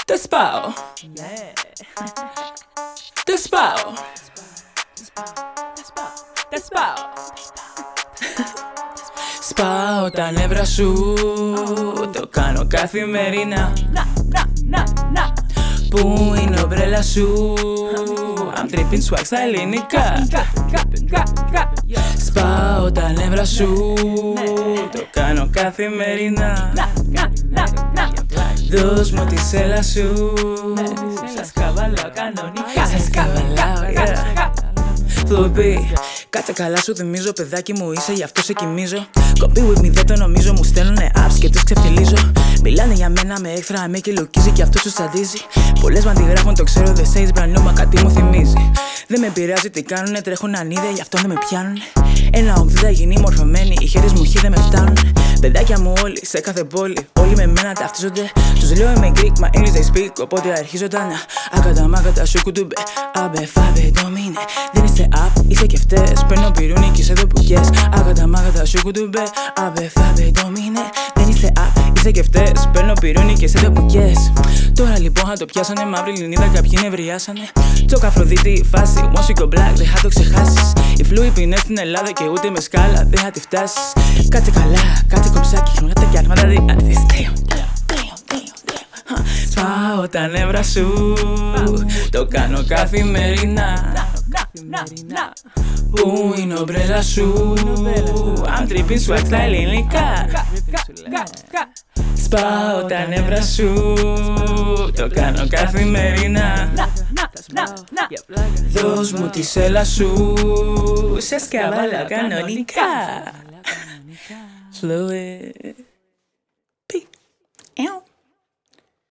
Το σπάω. Το σπάω. Το σπάω. Σπάω τα νεύρα σου. Το κάνω καθημερινά. Πού είναι η ομπρέλα σου? I'm tripping swag στα ελληνικά. Σπάω τα νεύρα σου. Το κάνω καθημερινά. Δώσ' μου τη σέλα σου. Σας καβαλάω κανονικά. Σας καβαλάω, yeah. Φλουπί, κάτσε καλά σου θυμίζω. Παιδάκι μου είσαι, γι' αυτό σε κοιμίζω. Κομπί with me δεν το νομίζω. Μου στέλνουνε apps και τους ξεφτιλίζω. Μιλάνε για μένα με έκφρα, με και λουκίζει και αυτό σου σαντίζει. Πολλές μ' αντιγράφουν, το ξέρω, δεν says brand new, μα κάτι μου θυμίζει. Δεν με πειράζει τι κάνουνε, τρέχουν ανίδια, γι' αυτό δεν με πιάνουνε. 1,80 γίνει μορφωμένοι, οι χέρες μου δεν με φτάνουνε. Παιδάκια μου όλοι, σε κάθε πόλη, όλοι με μένα ταυτίζονται. Τους λέω είμαι Greek, μα English they speak, οπότε αρχίζω τα να. Άκατα μάκατα σου κουτούμπε, αμπε φάβε ντομίνε. Δεν είσαι up, είσαι και φταίς, παίρνω πυρούνι και σε δοπουκές. Άκατα μάκατα σου κουτούμπε, αμπε φάβε ντομίνε. Δεν είσαι up, είσαι και φταίς, παίρνω πυρούνι και σε δοπουκές. Τώρα λοιπόν θα το πιάσανε, μαύρη Λινίδα, κάποιοι νευριάσανε. Τσόκα Αφροδίτη, φάση, once you go black, δεν θα το ξεχάσεις. Οι φλούοι πεινές στην Ελλάδα και ούτε με σκάλα δεν θα τη φτάσεις. Κάτσε καλά, κάτσε κομψάκι, χρονιά και άρματα διάρτης. Σπάω τα νεύρα σου, το κάνω καθημερινά. Πού είναι η ομπρέλα σου? I'm tripping swag στα ελληνικά. Σπάω τα νεύρα σου, το κάνω καθημερινά. Δώσ' μου τη σέλα σου, σε σκαβάλα κανονικά. Fluid. P.